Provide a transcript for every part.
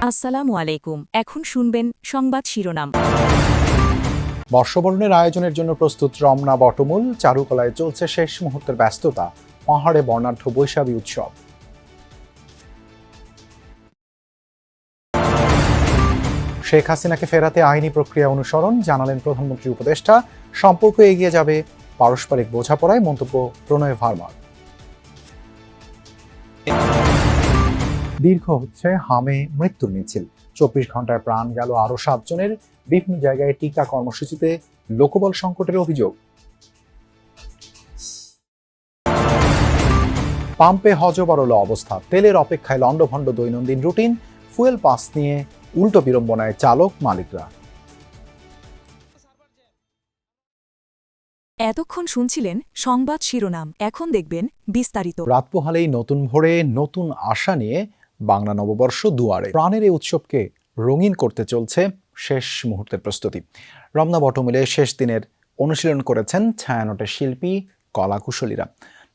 আসসালামু আলাইকুম। এখন শুনবেন সংবাদ শিরোনাম। বর্ষবরণের আয়োজনের জন্য প্রস্তুত রমনা বটমূল, চারুকলায় চলছে শেষ মুহূর্তের ব্যস্ততা, পাহাড়ে বর্ণাঢ্য বৈশাখী উৎসব। শেখ হাসিনাকে ফেরাতে আইনি প্রক্রিয়া অনুসরণ, জানালেন প্রধানমন্ত্রী উপদেষ্টা। সম্পর্ক এগিয়ে যাবে পারস্পরিক বোঝাপড়ায়, মন্তব্য প্রণয় ভার্মার। দীর্ঘ হচ্ছে হামে মৃত্যুর মিছিল, 24 ঘন্টায় প্রাণ গেল আরো 7 জনের। বিভিন্ন জায়গায় টিকা কর্মসূচিতে লোকবল সংকটের অভিযোগ। পাম্পে হজবরল অবস্থা, তেলের অপেক্ষায় লন্ডভন্ড দৈনন্দিন রুটিন, ফুয়েল পাস নিয়ে উল্টো বিড়ম্বনায় চালক মালিকরা। এতক্ষণ শুনছিলেন সংবাদ শিরোনাম, এখন দেখবেন বিস্তারিত। রাত পোহালেই নতুন ভোরে নতুন আশা নিয়ে বাংলা নববর্ষ দুয়ারে। প্রাণের এই উৎসবকে রঙিন করতে চলছে শেষ মুহূর্তের প্রস্তুতি। রমনা বটমূলে শেষ দিনের অনুশীলন করেছেন ছায়ানটের শিল্পী, কলাকুশলীরা।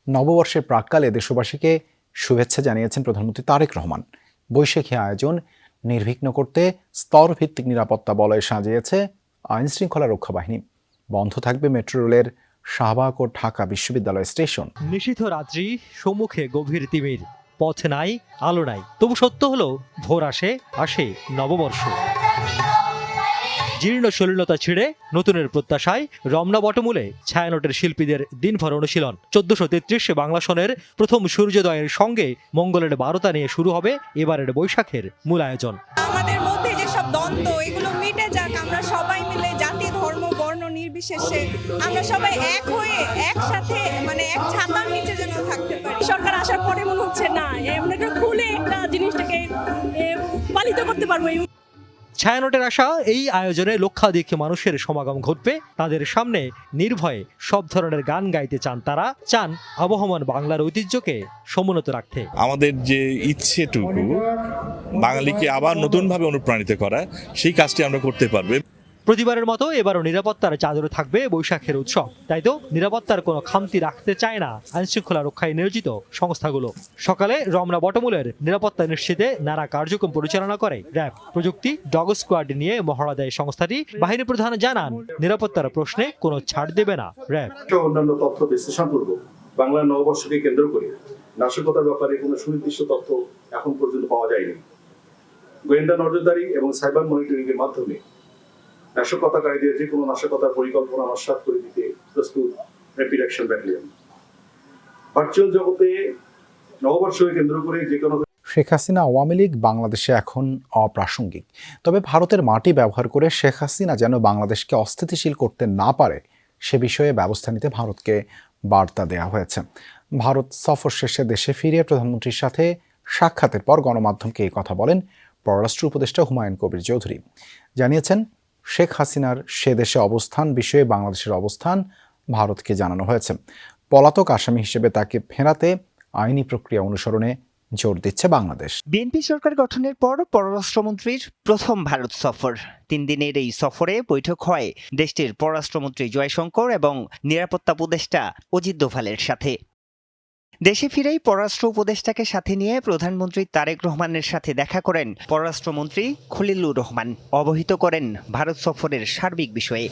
নববর্ষের প্রাক্কালে দেশবাসীকে শুভেচ্ছা জানিয়েছেন প্রধানমন্ত্রী তারেক রহমান। বৈশাখী আয়োজন নির্বিঘ্ন করতে স্তরভিত্তিক নিরাপত্তা বলয় সাজিয়েছে আইনশৃঙ্খলা রক্ষা বাহিনী। বন্ধ থাকবে মেট্রো রেলের শাহবাগ ও ঢাকা বিশ্ববিদ্যালয় স্টেশন। নিশীথ রাত্রি, সম্মুখে গভীর তিমির, পথ নাই, আলো নাই, তবু সত্য হলো ভোর আসে নববর্ষ। জীর্ণ শলীলতা ছিঁড়ে নতুনের প্রত্যাশায় রমনা বটমূলে ছায়ানটের শিল্পীদের দিনভর অনুশীলন। 1433 বাংলা সনের প্রথম সূর্যোদয়ের সঙ্গে মঙ্গলের বারতা নিয়ে শুরু হবে এবারের বৈশাখের মূল আয়োজন। আমাদের মধ্যে যেসব দ্বন্দ্ব, এগুলো মিটে যাক, আমরা সবাই মিলে জাতি ধর্ম বর্ণ নির্বিশেষে আমরা সবাই এক হয়ে একসাথে এক ছাতার নিচে যেন থাকতে পারি। সরকার আসার পরে মনে হচ্ছে না আমরা খুলে একটা জিনিসটাকে পালিত করতে পারবো। ছায়ানটের আশা, এই আয়োজনে লক্ষাধিক মানুষের সমাগম ঘটবে। তাদের সামনে নির্ভয়ে সব ধরনের গান গাইতে চান তারা, চান আবহমান বাংলার ঐতিহ্যকে সমুন্নত রাখতে। আমাদের যে ইচ্ছেটুকু বাঙালিকে আবার নতুনভাবে অনুপ্রাণিত করা, সেই কাজটি আমরা করতে পারবে। প্রতিবারের মতো এবারও নিরাপত্তার চাদরে থাকবে বৈশাখের উৎসব। তাই তো নিরাপত্তার কোনো খামতি রাখতে চায় না আইনশৃঙ্খলা রক্ষায় নিয়োজিত সংস্থাগুলো। সকালে রমনা বটমূলের নিরাপত্তা নিশ্চিতে নানা কার্যক্রম পরিচালনা করে র্যাব। প্রযুক্তি ডগ স্কোয়াড নিয়ে মহড়া দেয় সংস্থাটি। বাহিনী প্রধান জানান, নিরাপত্তার প্রশ্নে কোনো ছাড় দেবে না র্যাব। অন্যান্য তথ্য বিশ্লেষণপূর্বক বাংলা নববর্ষকে কেন্দ্র করে নাশকতার ব্যাপারে কোনো সুনির্দিষ্ট তথ্য এখন পর্যন্ত পাওয়া যায়নি। গোয়েন্দা নজরদারি এবং সাইবার মনিটরিং এর মাধ্যমে নাশকতাকারীদের যে কোনো নাশকতার পরিকল্পনা নস্যাৎ করে দিতে প্রস্তুত র্যাপিড অ্যাকশন ব্যাটালিয়ন। ভার্চুয়াল জগতে নববর্ষকে কেন্দ্র করে যে কোনো শেখ হাসিনা আওয়ামী লীগ বাংলাদেশে এখন অপ্রাসঙ্গিক। তবে ভারতের মাটি ব্যবহার করে শেখ হাসিনা যেন বাংলাদেশকে অস্থিতিশীল করতে না পারে, সে বিষয়ে ব্যবস্থা নিতে ভারতকে বার্তা দেওয়া হয়েছে। ভারত সফর শেষে দেশে ফিরে প্রধানমন্ত্রীর সাথে সাক্ষাতের পর গণমাধ্যমকে এই কথা বলেন পররাষ্ট্র উপদেষ্টা হুমায়ুন কবির চৌধুরী। জানিয়েছেন, শেখ হাসিনার সে দেশে অবস্থান বিষয়ে বাংলাদেশের অবস্থান ভারতকে জানানো হয়েছে। পলাতক আসামি হিসেবে তাকে ফেরাতে আইনি প্রক্রিয়া অনুসরণে জোর দিচ্ছে বাংলাদেশ। বিএনপি সরকার গঠনের পর পররাষ্ট্রমন্ত্রীর প্রথম ভারত সফর। 3 দিনের এই সফরে বৈঠক হয় দেশটির পররাষ্ট্রমন্ত্রী জয়শঙ্কর এবং নিরাপত্তা উপদেষ্টা অজিত দোভালের সাথে। দেশে ফিরেই পররাষ্ট্র উপদেষ্টাকে সাথে নিয়ে প্রধানমন্ত্রী তারেক রহমানের সাথে দেখা করেন পররাষ্ট্রমন্ত্রী খলিলুর রহমান। অবহিত করেন ভারত সফরের সার্বিক বিষয়ে।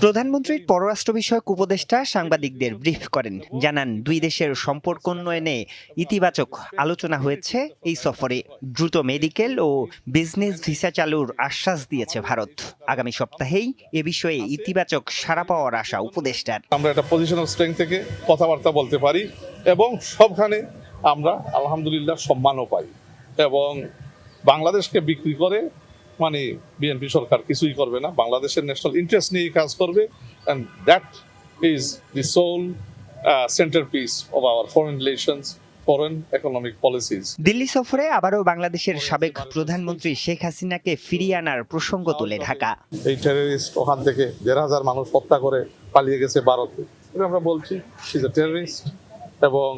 প্রধানমন্ত্রীর পররাষ্ট্র বিষয়ক উপদেষ্টা সাংবাদিকদের ব্রিফ করেন, জানান দুই দেশের সম্পর্ক উন্নয়নে ইতিবাচক আলোচনা হয়েছে এই সফরে। দ্রুত মেডিকেল ও বিজনেস ভিসা চালুর আশ্বাস দিয়েছে ভারত। আগামী সপ্তাহেই এ বিষয়ে ইতিবাচক সাড়া পাওয়ার আশা উপদেষ্টার। আমরা একটা পজিশন অফ স্ট্রেংথ থেকে কথাবার্তা বলতে পারি এবং সবখানে আমরা আলহামদুলিল্লাহ সম্মানও পাই। এবং বাংলাদেশকে বিক্রি করে বিএনপি সরকার কিছুই করবে না, বাংলাদেশের ন্যাশনাল ইন্টারেস্ট নিয়ে কাজ করবে। and that is the sole centerpiece of our foreign relations, foreign economic policies. Delhi সফরে আবারও বাংলাদেশের সাবেক প্রধানমন্ত্রী শেখ হাসিনাকে ফিরিয়ে আনার প্রসঙ্গ তুলে ঢাকা। এই টেররিস্ট ওখান থেকে 1,500 মানুষ হত্যা করে পালিয়ে গেছে ভারতে। আমরা বলছি শি ইজ এ টেররিস্ট এবং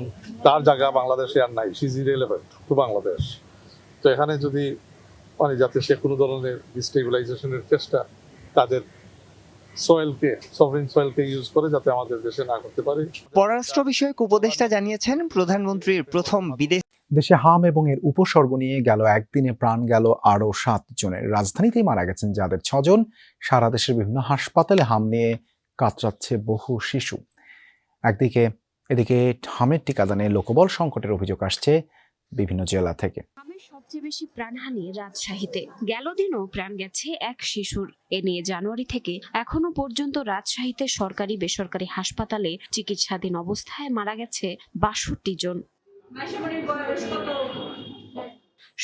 তার জায়গা বাংলাদেশে আর নাই। She is irrelevant to Bangladesh. তো এখানে যদি যাতে সে কোনো ধরনের ডিস্টেবিলাইজেশনের চেষ্টা তাদের সভরেন সয়েলকে ইউজ করে যাতে আমাদের দেশে না করতে পারে। পররাষ্ট্র বিষয়ক উপদেষ্টা জানিয়েছেন, প্রধানমন্ত্রীর প্রথম বিদেশ দেশে হাম এবং এর উপসর্গ নিয়ে গেল একদিনে প্রাণ গেল আরও 7 জনের। রাজধানীতেই মারা গেছেন যাদের 6 জন। সারা দেশের বিভিন্ন হাসপাতালে হাম নিয়ে কাতরাচ্ছে বহু শিশু। এদিকে হামের টিকাদানে লোকবল সংকটের অভিযোগ আসছে বিভিন্ন জেলা থেকে। হামের সবচেয়ে বেশি প্রাণহানি রাজশাহীতে। গেল দিনও প্রাণ গেছে এক শিশুর। এ নিয়ে জানুয়ারি থেকে এখনো পর্যন্ত রাজশাহীতে সরকারি বেসরকারি হাসপাতালে চিকিৎসাধীন অবস্থায় মারা গেছে 62 জন।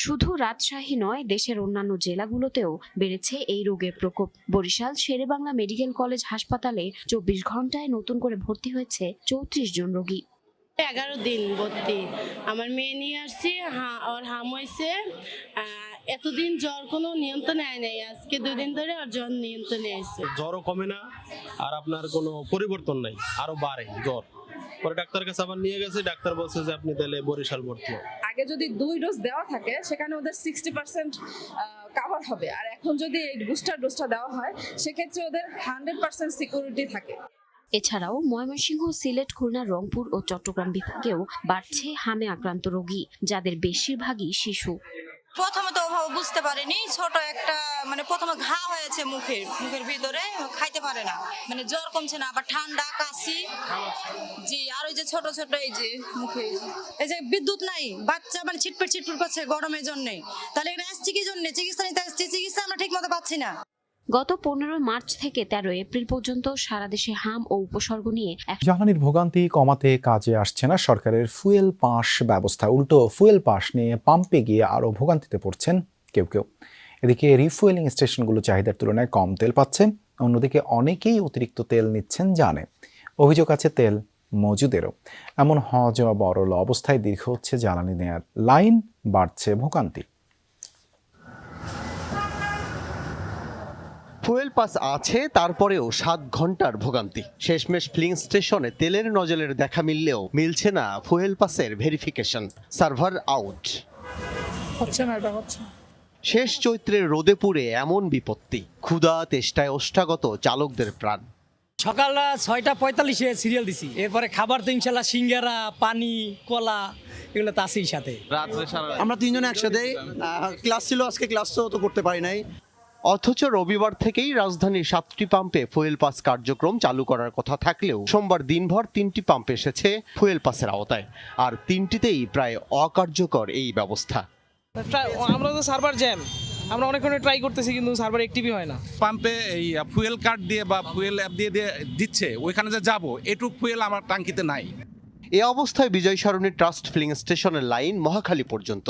শুধু রাজশাহী নয়, দেশের অন্যান্য জেলাগুলোতেও বেড়েছে এই রোগের প্রকোপ। বরিশাল শেরেবাংলা মেডিকেল কলেজ হাসপাতালে 24 ঘন্টায় নতুন করে ভর্তি হয়েছে 34 জন রোগী। 11 দিন ভর্তি। আমার মেয়ে নিয়ে আসছি, ওর হাম হয়েছে। এতদিন জ্বর কোনো নিয়ন্ত্রণে আয় নাই, আজকে 2 দিন ধরে ওর জ্বর নিয়ন্ত্রণে আসছে। জ্বরও কমে না, আর আপনার কোনো পরিবর্তন নাই, আরো বাড়ে জ্বর। পরে ডাক্তার কাছে আবার নিয়ে গেছে, ডাক্তার বলছে যে আপনি তাহলে বরিশাল ভর্তি হন। আগে যদি 2 ডোজ দেওয়া থাকে সেখানে ওদের 60% কভার হবে, আর এখন যদি এই বুস্টার ডোজটা দেওয়া হয় সেক্ষেত্রে ওদের 100% সিকিউরিটি থাকে। এছাড়াও ময়মনসিংহ, সিলেট, খুলনা, রংপুর ও চট্টগ্রাম বিভাগেও বাড়ছে হামে আক্রান্ত রোগী, যাদের বেশিরভাগই শিশু। প্রথমে তো ওভাবে বুঝতে পারিনি, ছোট একটা প্রথমে ঘা হয়েছে মুখের ভিতরে, খাইতে পারে না, জ্বর কমছে না, আবার ঠান্ডা, কাশি। জি, আর ওই যে ছোট ছোট এই যে মুখে এই যে বিদ্যুৎ নাই, বাচ্চা ছিটপিট করছে গরমের জন্য। তাহলে এখানে আসছি কি জন্য? চিকিৎসা নিতে আসছি, চিকিৎসা আমরা ঠিক মতো পাচ্ছি না। গত 15 মার্চ থেকে 13 এপ্রিল পর্যন্ত সারা দেশে হাম ও উপসর্গ নিয়ে জ্বালানির ভোগান্তি কমাতে কাজে আসছে না সরকারের ফুয়েল পাস ব্যবস্থা। উল্টো ফুয়েল পাস নিয়ে পাম্পে গিয়ে আরও ভোগান্তিতে পড়ছেন কেউ। এদিকে রিফুয়েলিং স্টেশনগুলো চাহিদার তুলনায় কম তেল পাচ্ছে, অন্যদিকে অনেকেই অতিরিক্ত তেল নিচ্ছেন জানে। অভিযোগ আছে তেল মজুদেরও। এমন হজবরল অবস্থায় দীর্ঘ হচ্ছে জ্বালানি নেয়ার লাইন, বাড়ছে ভোগান্তি। ফুয়েল পাস আছে, তারপরেও 7 ঘন্টার ভোগান্তি। শেষমেশ ফিলিং স্টেশনে তেলের নজলের দেখা মিললেও মিলছে না ফুয়েল পাসের ভেরিফিকেশন। সার্ভার আউট হচ্ছে না, এটা হচ্ছে। শেষ চৈত্রের রোদে পুড়ে এমন বিপত্তি, ক্ষুধা তেষ্টায় ওষ্ঠাগত চালকদের প্রাণ। সকাল 6:45-এ সিরিয়াল দিছি, এরপরে খাবার তো ইনশাল্লাহ সিঙ্গারা, পানি, কলা এগুলো তো আছেই সাথে। আমরা 3 জন একসাথে, ক্লাস ছিল আজকে, ক্লাস তো করতে পারি নাই। অথচ রবিবার থেকেই রাজধানীর 7টি পাম্পে ফুয়েল পাস কার্যক্রম চালু করার কথা থাকলেও সোমবার দিনভর 3টি পাম্প এসেছে ফুয়েল পাসের আওতায়, আর 3টিতেই প্রায় অকার্যকর এই ব্যবস্থা। আমরা তো সার্ভার জ্যাম, আমরা অনেকক্ষণ ট্রাই করতেছি কিন্তু সার্ভার অ্যাক্টিভই হয় না। পাম্পে এই ফুয়েল কার্ড দিয়ে বা ফুয়েল অ্যাপ দিয়ে দিচ্ছে, ওইখানে যে যাবো এটুক ফুয়েল আমার ট্যাঙ্কিতে নাই। এ অবস্থায় বিজয় সরণি ট্রাস্ট ফিলিং স্টেশনের লাইন মহাখালী পর্যন্ত।